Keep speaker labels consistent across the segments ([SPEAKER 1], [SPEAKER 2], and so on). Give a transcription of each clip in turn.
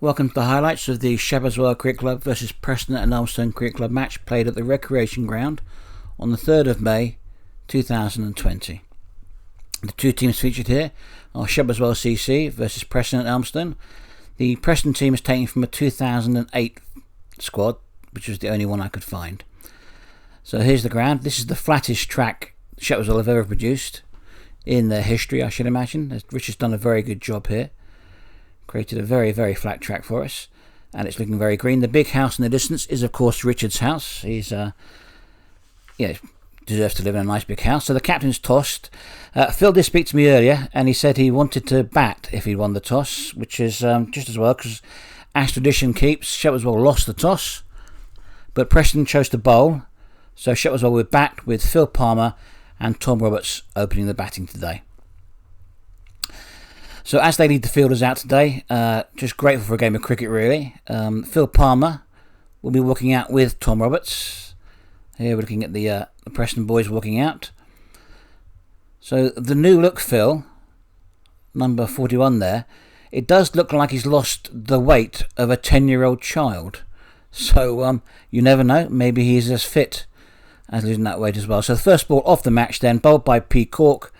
[SPEAKER 1] Welcome to the highlights of the Shepherdswell Cricket Club versus Preston Elmstone Cricket Club match played at the Recreation Ground on the 3rd of May 2020. The two teams featured here are Shepherdswell CC versus Preston Elmstone. The Preston team is taken from a 2008 squad, which was the only one I could find. So here's the ground. This is the flattest track Shepherdswell have ever produced in their history, I should imagine. Richard's done a very good job here. Created a very, very flat track for us, and it's looking very green. The big house in the distance is, of course, Richard's house. He's, deserves to live in a nice big house. So the captain's tossed. Phil did speak to me earlier, and he said he wanted to bat if he won the toss, which is just as well, because as tradition keeps, Shepherdswell lost the toss, but Preston chose to bowl. So Shepherdswell will bat with Phil Palmer and Tom Roberts opening the batting today. So as they lead the fielders out today, just grateful for a game of cricket really. Phil Palmer will be walking out with Tom Roberts. Here we're looking at the Preston boys walking out. So the new look Phil, number 41 there, it does look like he's lost the weight of a 10-year-old child. So you never know, maybe he's as fit as losing that weight as well. So the first ball of the match then, bowled by P. Cork.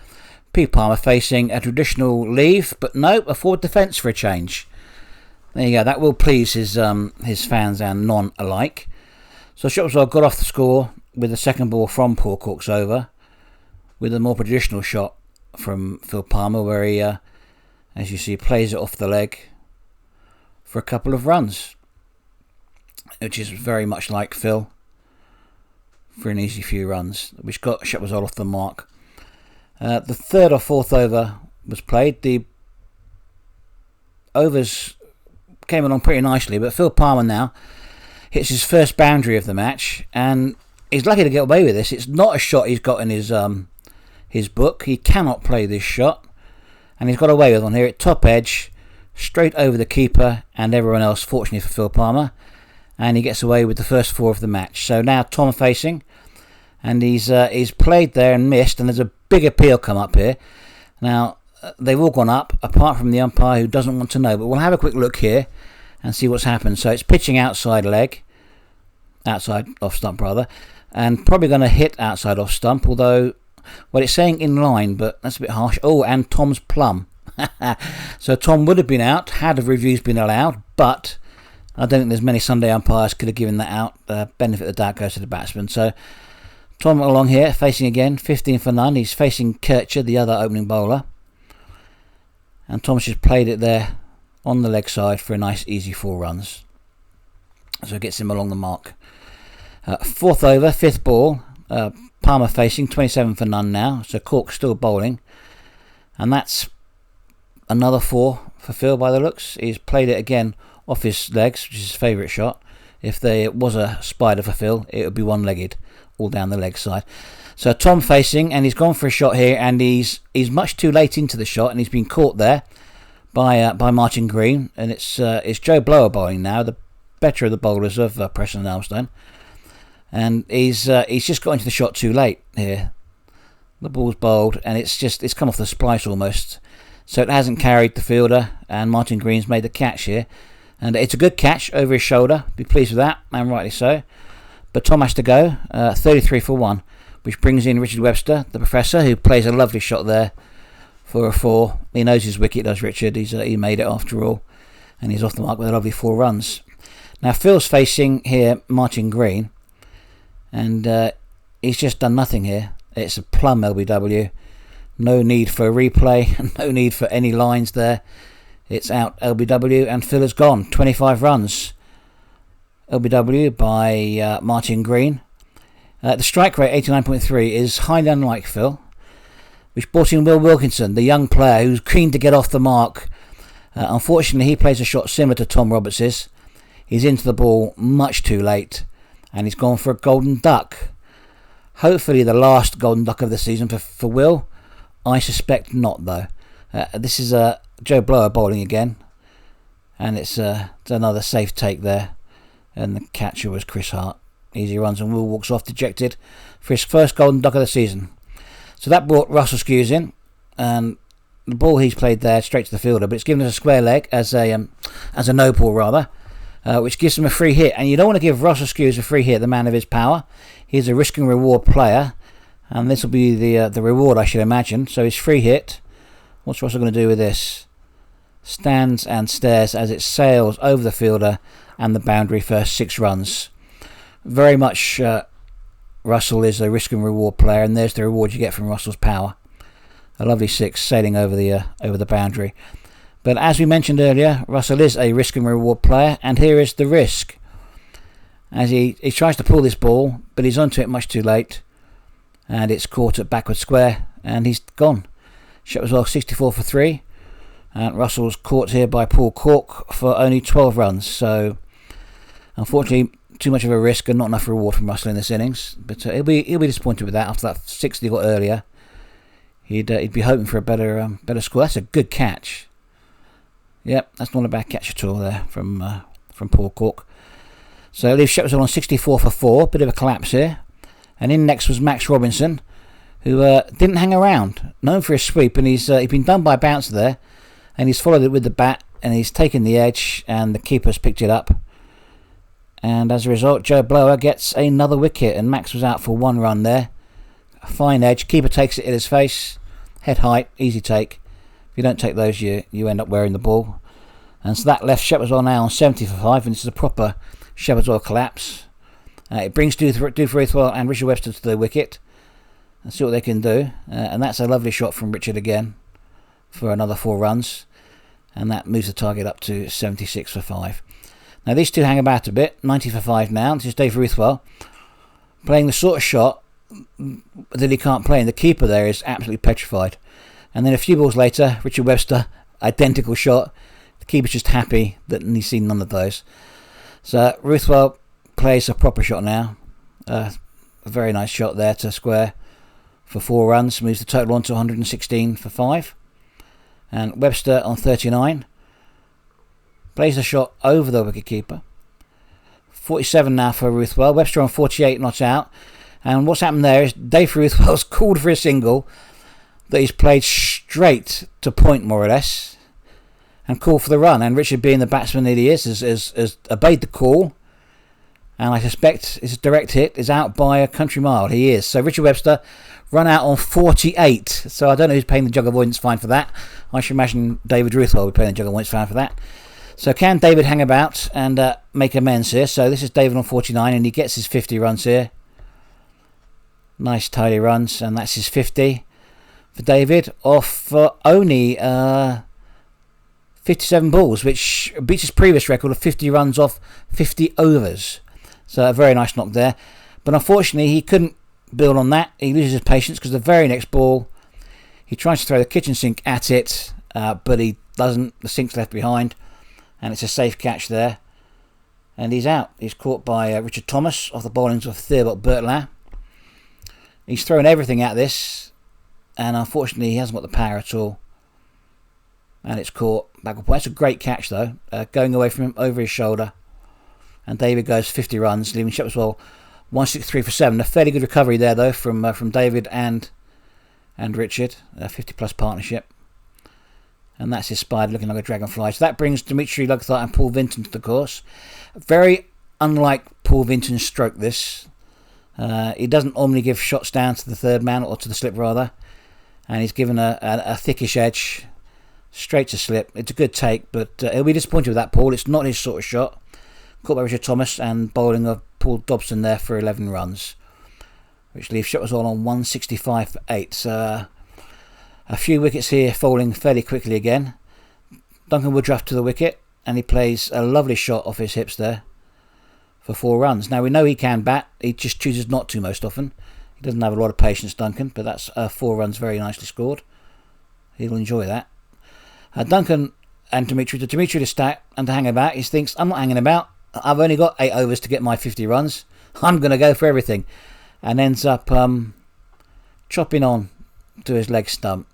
[SPEAKER 1] P. Palmer facing a traditional leave, but no, a forward defence for a change. There you go, that will please his fans and none alike. So Shepherdswell got off the score with the second ball from Paul Cork's over, with a more traditional shot from Phil Palmer, where he, as you see, plays it off the leg for a couple of runs, which is very much like Phil, for an easy few runs, which got Shepherdswell off the mark. The third or fourth over was played. The overs came along pretty nicely, but Phil Palmer now hits his first boundary of the match, and he's lucky to get away with this. It's not a shot he's got in his book. He cannot play this shot, and he's got away with one here at top edge, straight over the keeper and everyone else, fortunately for Phil Palmer, and he gets away with the first four of the match. So now Tom facing, and he's played there and missed, and there's a big appeal come up here. Now, they've all gone up, apart from the umpire who doesn't want to know, but we'll have a quick look here and see what's happened. So it's pitching outside off stump rather, and probably going to hit outside off stump, although, well, it's saying in line, but that's a bit harsh. Oh, and Tom's plum. So Tom would have been out had the reviews been allowed, but I don't think there's many Sunday umpires could have given that out. Benefit of the doubt goes to the batsman. So Tom along here, facing again, 15 for none. He's facing Kircher, the other opening bowler. And Thomas just played it there on the leg side for a nice easy 4 runs. So it gets him along the mark. Fourth over, fifth ball. Palmer facing, 27 for none now. So Cork still bowling. And that's another 4 for Phil by the looks. He's played it again off his legs, which is his favourite shot. If there was a spider for Phil, it would be one-legged, all down the leg side. So Tom facing, and he's gone for a shot here, and he's much too late into the shot, and he's been caught there by Martin Green, and it's Joe Blower bowling now, the better of the bowlers of Preston Elmstone, and he's just got into the shot too late here. The ball's bowled, and it's come off the splice almost, so it hasn't carried the fielder, and Martin Green's made the catch here. And it's a good catch over his shoulder. Be pleased with that, and rightly so. But Tom has to go, 33 for 1, which brings in Richard Webster, the professor, who plays a lovely shot there for a 4. He knows his wicket, does Richard. He made it after all, and he's off the mark with a lovely 4 runs. Now Phil's facing here Martin Green, and he's just done nothing here. It's a plum LBW. No need for a replay, no need for any lines there. It's out LBW, and Phil has gone. 25 runs. LBW by Martin Green. The strike rate, 89.3, is highly unlike Phil, which brought in Will Wilkinson, the young player who's keen to get off the mark. Unfortunately, he plays a shot similar to Tom Roberts's. He's into the ball much too late, and he's gone for a golden duck. Hopefully the last golden duck of the season for Will. I suspect not, though. This is Joe Blower bowling again, and it's another safe take there, and the catcher was Chris Hart. Easy runs, and Will walks off dejected for his first golden duck of the season. So that brought Russell Skews in, and the ball he's played there straight to the fielder, but it's given us a square leg as a no ball rather, which gives him a free hit. And you don't want to give Russell Skews a free hit, the man of his power. He's a risk and reward player, and this will be the reward, I should imagine. So his free hit. What's Russell going to do with this? Stands and stares as it sails over the fielder and the boundary for 6 runs. Very much Russell is a risk and reward player, and there's the reward you get from Russell's power. A lovely 6 sailing over the boundary. But as we mentioned earlier, Russell is a risk and reward player, and here is the risk. As he tries to pull this ball, but he's onto it much too late, and it's caught at backward square, and he's gone. Shepherdswell 64 for 3, and Russell's caught here by Paul Cork for only 12 runs. So unfortunately, too much of a risk and not enough reward from Russell in this innings. But he'll be disappointed with that. After that 6 that he got earlier, he'd be hoping for a better score. That's a good catch. Yep, that's not a bad catch at all there from Paul Cork. So it leaves Shepherdswell on 64 for 4. Bit of a collapse here. And in next was Max Robinson, who didn't hang around. Known for his sweep, and he's been done by a bouncer there, and he's followed it with the bat, and he's taken the edge, and the keeper's picked it up. And as a result, Joe Blower gets another wicket, and Max was out for 1 run there. A fine edge. Keeper takes it in his face. Head height, easy take. If you don't take those, you end up wearing the ball. And so that left Shepherdswell now on 70 for 5, and this is a proper Shepherdswell collapse. It brings Dufruithwell and Richard Webster to the wicket. And see what they can do. And that's a lovely shot from Richard again for another 4 runs. And that moves the target up to 76 for 5. Now these two hang about a bit. 90 for 5 now. This is Dave Ruthwell playing the sort of shot that he can't play. And the keeper there is absolutely petrified. And then a few balls later, Richard Webster, identical shot. The keeper's just happy that he's seen none of those. So Ruthwell plays a proper shot now. A very nice shot there to square for 4 runs. Moves the total on to 116 for 5. And Webster on 39 plays the shot over the wicketkeeper. 47 now for Ruthwell. Webster on 48, not out. And what's happened there is Dave Ruthwell's called for a single that he's played straight to point, more or less, and called for the run. And Richard, being the batsman that he is, has obeyed the call. And I suspect his direct hit is out by a country mile. He is. So Richard Webster run out on 48. So I don't know who's paying the jug avoidance fine for that. I should imagine David Ruthwell will be paying the jug avoidance fine for that. So can David hang about and make amends here? So this is David on 49, and he gets his 50 runs here. Nice tidy runs, and that's his 50 for David off only 57 balls, which beats his previous record of 50 runs off 50 overs. So a very nice knock there. But unfortunately, he couldn't build on that. He loses his patience because the very next ball, he tries to throw the kitchen sink at it, but he doesn't. The sink's left behind, and it's a safe catch there. And he's out. He's caught by Richard Thomas off the bowlings of Theobald Berthelin. He's thrown everything at this, and unfortunately, he hasn't got the power at all. And it's caught backward point. That's a great catch, though, going away from him over his shoulder. And David goes 50 runs, leaving Shepherdswell 163 for 7. A fairly good recovery there, though, from David and Richard. A 50-plus partnership. And that's his spider looking like a dragonfly. So that brings Dimitri Lugthart and Paul Vinton to the course. Very unlike Paul Vinton's stroke, this. He doesn't normally give shots down to the third man, or to the slip, rather. And he's given a thickish edge straight to slip. It's a good take, but he'll be disappointed with that, Paul. It's not his sort of shot. Caught by Richard Thomas, and bowling of Paul Dobson there for 11 runs, which leaves Shepherdswell on 165 for 8. So a few wickets here falling fairly quickly again. Duncan Woodruff to the wicket, and he plays a lovely shot off his hips there for 4 runs. Now we know he can bat, he just chooses not to most often. He doesn't have a lot of patience, Duncan, but that's 4 runs very nicely scored. He'll enjoy that. Duncan and Dimitri to stack and to hang about. He thinks, I'm not hanging about. I've only got 8 overs to get my 50 runs. I'm going to go for everything. And ends up chopping on to his leg stump.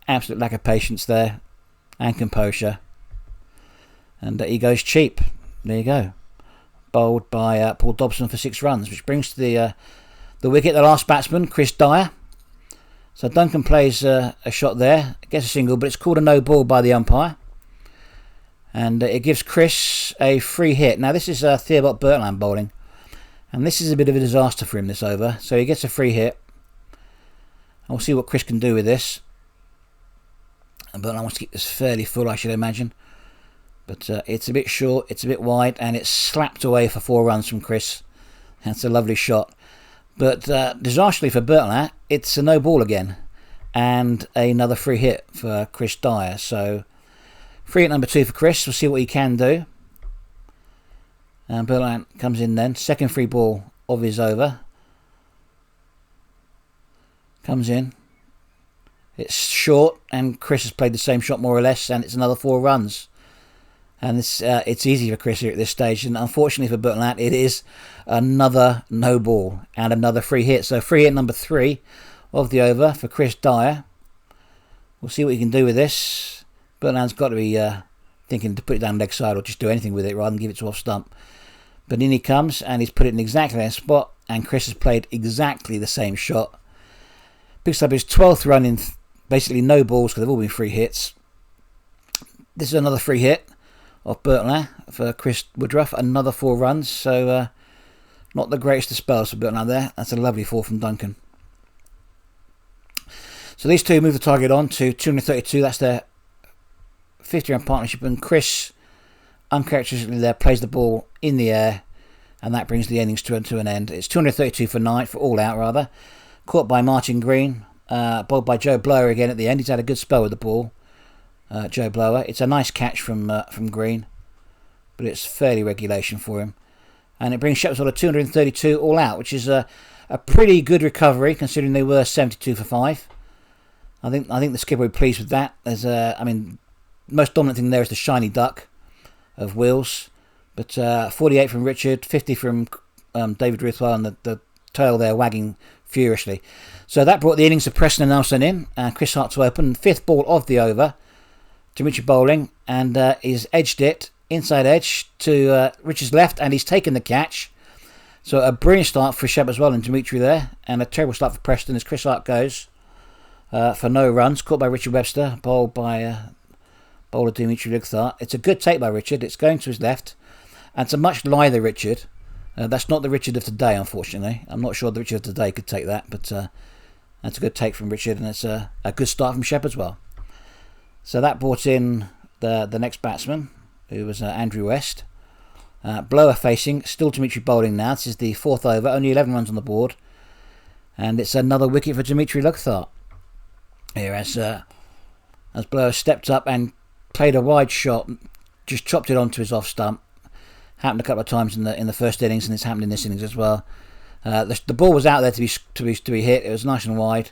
[SPEAKER 1] Absolute lack of patience there. And composure. And he goes cheap. There you go. Bowled by Paul Dobson for 6 runs, which brings to the wicket the last batsman, Chris Dyer. So Duncan plays a shot there, gets a single, but it's called a no ball by the umpire. And it gives Chris a free hit. Now this is Theobald Bertland bowling. And this is a bit of a disaster for him this over. So he gets a free hit. And we'll see what Chris can do with this. And Bertland wants to keep this fairly full, I should imagine. But it's a bit short, it's a bit wide, and it's slapped away for 4 runs from Chris. That's a lovely shot. But disastrously for Bertland, it's a no ball again. And another free hit for Chris Dyer. So free hit number 2 for Chris. We'll see what he can do. And Bertland comes in then. Second free ball of his over. Comes in. It's short, and Chris has played the same shot more or less, and it's another 4 runs. And it's easy for Chris here at this stage, and unfortunately for Bertland, it is another no ball and another free hit. So free hit number 3 of the over for Chris Dyer. We'll see what he can do with this. Bertland's got to be thinking to put it down leg side or just do anything with it rather than give it to off stump. But in he comes, and he's put it in exactly that spot, and Chris has played exactly the same shot. Picks up his 12th run in basically no balls because they've all been free hits. This is another free hit of Bertland for Chris Woodruff, another 4 runs. So not the greatest of spells for Bertland there. That's a lovely 4 from Duncan. So these two move the target on to 232. That's their 50-run partnership, and Chris uncharacteristically there plays the ball in the air, and that brings the innings to an end. It's 232 for 9 for all out rather. Caught by Martin Green, bowled by Joe Blower again at the end. He's had a good spell with the ball. Joe Blower. It's a nice catch from Green, but it's fairly regulation for him, and it brings Shepherdswell to 232 all out, which is a pretty good recovery considering they were 72 for 5. I think the skipper will be pleased with that. There's most dominant thing there is the shiny duck of Wills, but 48 from Richard, 50 from David Ruthwell, and the tail there wagging furiously. So that brought the innings of Preston Elmstone in, and Chris Hart to open. 5th ball of the over to Richard bowling, and he's edged it inside edge to Richard's left, and he's taken the catch. So a brilliant start for Shepherdswell and Dimitri there, and a terrible start for Preston as Chris Hart goes for no runs. Caught by Richard Webster, bowled by bowler Dimitri Lugthart. It's a good take by Richard. It's going to his left, and it's a much lither Richard. That's not the Richard of today, unfortunately. I'm not sure the Richard of today could take that, but that's a good take from Richard, and it's a good start from Shepherdswell. So that brought in the next batsman, who was Andrew West. Blower facing, still Dimitri bowling now. This is the 4th over, only 11 runs on the board, and it's another wicket for Dimitri Lugthart. Here as Blower stepped up and played a wide shot, just chopped it onto his off stump. Happened a couple of times in the first innings, and it's happened in this innings as well. The ball was out there to be hit. It was nice and wide,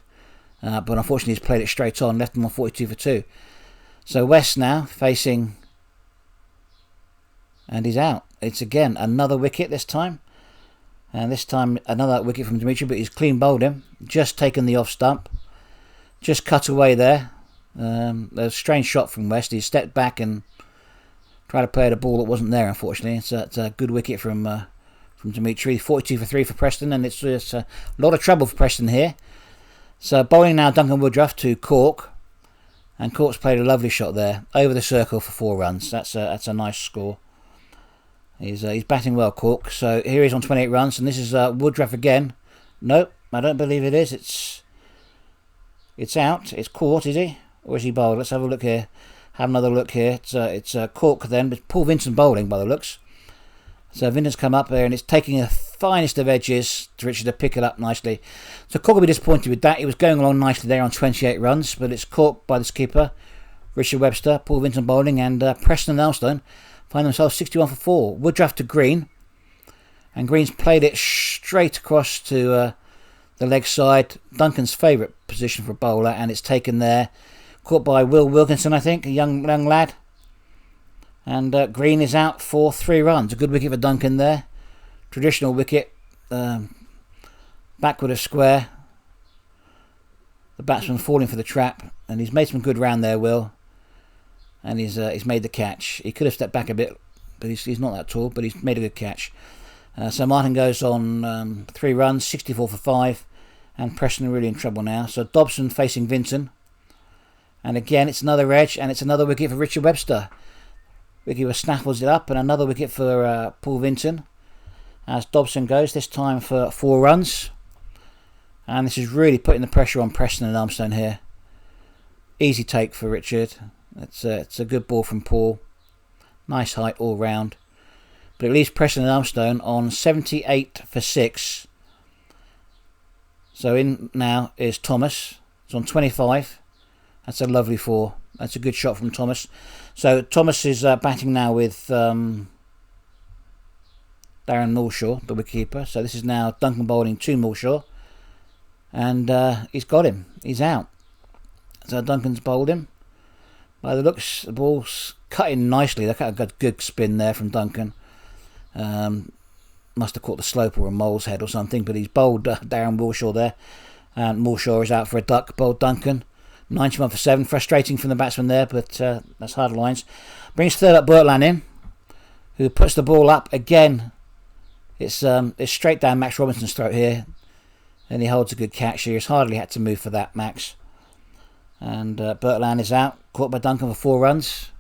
[SPEAKER 1] but unfortunately he's played it straight on, left him on 42 for 2. So West now facing, and he's out. It's again another wicket this time, and this time another wicket from Dimitri, but he's clean bowled him, just taken the off stump, just cut away there. There's a strange shot from West. He stepped back and tried to play at a ball that wasn't there, unfortunately. It's a good wicket from Dimitri. 42 for 3 for Preston, and it's just a lot of trouble for Preston here. So bowling now Duncan Woodruff to Cork, and Cork's played a lovely shot there over the circle for 4 runs. That's a nice score. He's batting well, Cork. So here he is on 28 runs, and this is Woodruff again. Nope, I don't believe it is. It's out. It's caught, is he? Or is he bowled? Let's have a look here. Have another look here. It's Cork then, but Paul Vincent bowling by the looks. So Vincent's come up there, and it's taking the finest of edges to Richard to pick it up nicely. So Cork will be disappointed with that. He was going along nicely there on 28 runs, but it's caught by the skipper, Richard Webster, Paul Vincent bowling, and Preston Elmstone find themselves 61 for 4. Woodruff to Green, and Green's played it straight across to the leg side, Duncan's favourite position for a bowler, and it's taken there. Caught by Will Wilkinson, I think, a young lad. And Green is out for 3 runs. A good wicket for Duncan there. Traditional wicket. Backward of square. The batsman falling for the trap. And he's made some good round there, Will. And he's made the catch. He could have stepped back a bit, but he's not that tall, but he's made a good catch. So Martin goes on 3 runs, 64 for 5. And Preston are really in trouble now. So Dobson facing Vinton. And again, it's another edge, and it's another wicket for Richard Webster. Wicket snaffles it up, and another wicket for Paul Vinton. As Dobson goes, this time for 4 runs. And this is really putting the pressure on Preston and Elmstone here. Easy take for Richard. It's a good ball from Paul. Nice height all round. But it leaves Preston and Elmstone on 78 for 6. So in now is Thomas. It's on 25. That's a lovely 4. That's a good shot from Thomas. So Thomas is batting now with Darren Mulshaw, the wicketkeeper. So this is now Duncan bowling to Mulshaw. And he's got him. He's out. So Duncan's bowled him. By the looks, the ball's cutting nicely. Look at a good spin there from Duncan. Must have caught the slope or a mole's head or something, but he's bowled Darren Mulshaw there. And Mulshaw is out for a duck. Bowled Duncan. 91 for 7. Frustrating from the batsman there, but that's hard lines. Brings third up Bertland in, who puts the ball up again. It's straight down Max Robinson's throat here. And he holds a good catch here. He's hardly had to move for that, Max. And Bertland is out. Caught by Duncan for 4 runs.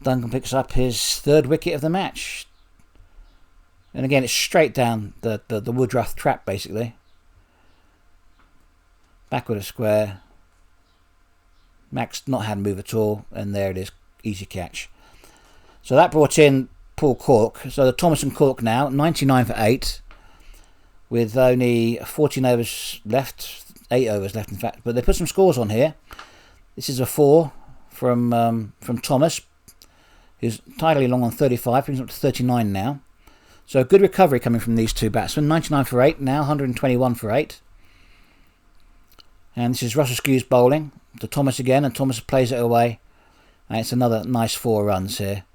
[SPEAKER 1] Duncan picks up his 3rd wicket of the match. And again, it's straight down the Woodruff trap, basically. Backward of square. Max not had a move at all. And there it is. Easy catch. So that brought in Paul Cork. So the Thomas and Cork now, 99 for 8. With only 14 overs left. 8 overs left, in fact. But they put some scores on here. This is a 4 from Thomas, who's tidally long on 35, brings up to 39 now. So a good recovery coming from these two batsmen. 99 for 8, now 121 for 8. And this is Russell Skew's bowling to Thomas again, and Thomas plays it away. And it's another nice 4 runs here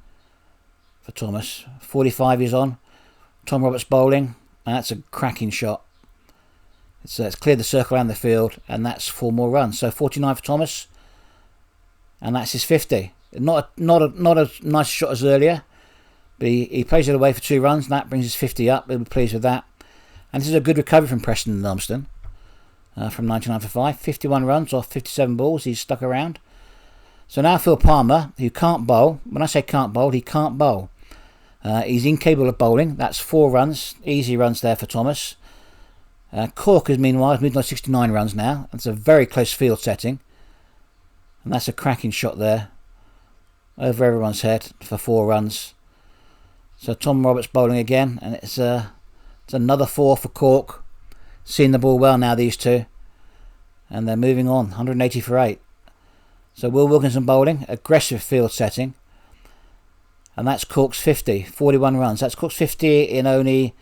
[SPEAKER 1] for Thomas. 45 he's on. Tom Roberts bowling, and that's a cracking shot. It's cleared the circle around the field, and that's 4 more runs. So 49 for Thomas, and that's his 50. Not as nice a shot as earlier, but he plays it away for 2 runs, and that brings his 50 up. He'll be pleased with that. And this is a good recovery from Preston and Elmstone. From 99 for 5, 51 runs off 57 balls. He's stuck around. So now Phil Palmer, who can't bowl. When I say can't bowl, he can't bowl. He's incapable of bowling. That's 4 runs, easy runs there for Thomas. Cork is meanwhile moved on 69 runs now. That's a very close field setting, and that's a cracking shot there over everyone's head for 4 runs. So Tom Roberts bowling again, and it's another 4 for Cork. Seeing the ball well now, these two, and they're moving on. 180 for 8. So Will Wilkinson bowling, aggressive field setting, and that's Cork's 50, 41 runs. That's Cork's 50 in only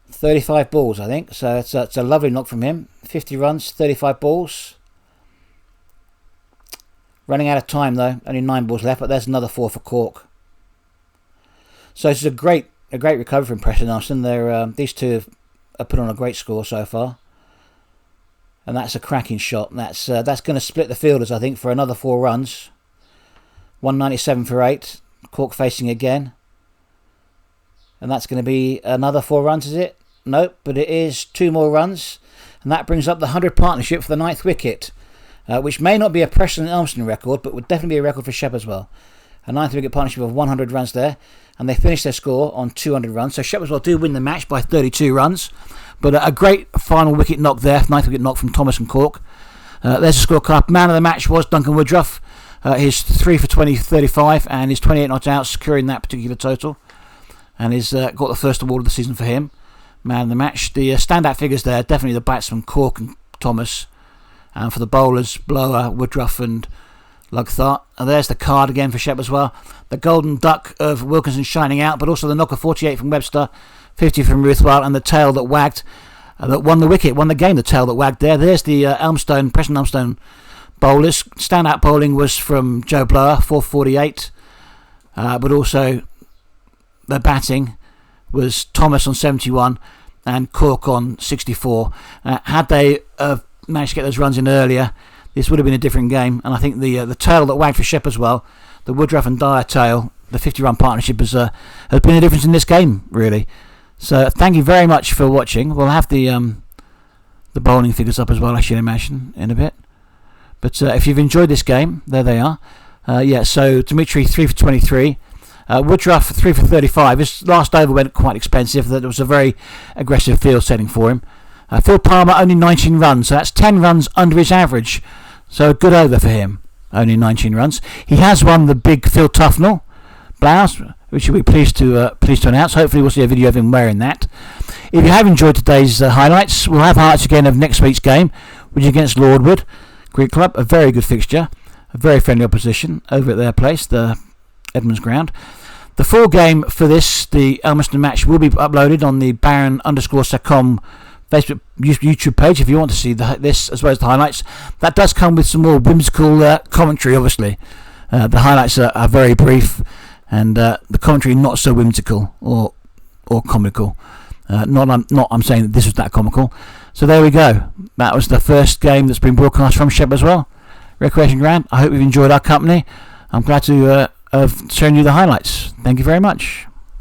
[SPEAKER 1] 35 balls, I think. So it's a lovely knock from him. 50 runs, 35 balls. Running out of time though. Only 9 balls left, but there's another 4 for Cork. So this is a great recovery from Preston Elmstone. These two have put on a great score so far. And that's a cracking shot. That's going to split the fielders, I think, for another 4 runs. 197 for 8. Cork facing again. And that's going to be another 4 runs, is it? Nope, but it is 2 more runs. And that brings up the 100 partnership for the 9th wicket. Which may not be a Preston Elmstone record, but would definitely be a record for Shepherdswell. A 9th wicket partnership of 100 runs there. And they finish their score on 200 runs. So Shepherdswell do win the match by 32 runs. But a great final wicket knock there. 9th wicket knock from Thomas and Cork. There's the scorecard. Man of the match was Duncan Woodruff. His 3 for 20, 35. And his 28 not out, securing that particular total. And he's got the first award of the season for him. Man of the match. The standout figures there, definitely the batsmen Cork and Thomas. And for the bowlers, Blower, Woodruff and Lugthart. And there's the card again for Shepherdswell. The golden duck of Wilkinson shining out, but also the knock of 48 from Webster, 50 from Ruthwell, and the tail that wagged, that won the wicket, won the game, the tail that wagged there. There's the Preston Elmstone bowlers. Standout bowling was from Joe Blower, 448. But also the batting was Thomas on 71 and Cork on 64. Had they managed to get those runs in earlier, this would have been a different game. And I think the tail that wagged for Shepherdswell, the Woodruff and Dyer tail, the 50-run partnership has been a difference in this game, really. So thank you very much for watching. We'll have the the bowling figures up as well, I should imagine, in a bit. But if you've enjoyed this game, there they are. So Dimitri 3 for 23. Woodruff 3 for 35. His last over went quite expensive. That was a very aggressive field setting for him. Phil Palmer only 19 runs, so that's 10 runs under his average. So a good over for him. Only 19 runs. He has won the big Phil Tufnell blouse, which you'll be pleased to announce. Hopefully we'll see a video of him wearing that. If you have enjoyed today's highlights, we'll have highlights again of next week's game, which is against Lordwood Cricket Club. A very good fixture, a very friendly opposition over at their place, the Edmonds Ground. The full game for this, the Elmstone match, will be uploaded on the Baron_Sacom Facebook, YouTube page if you want to see this as well as the highlights. That does come with some more whimsical commentary, obviously. The highlights are very brief, and the commentary not so whimsical or comical. I'm saying that this was that comical. So there we go. That was the first game that's been broadcast from Shepherdswell Recreation Ground. I hope you've enjoyed our company. I'm glad to have shown you the highlights. Thank you very much.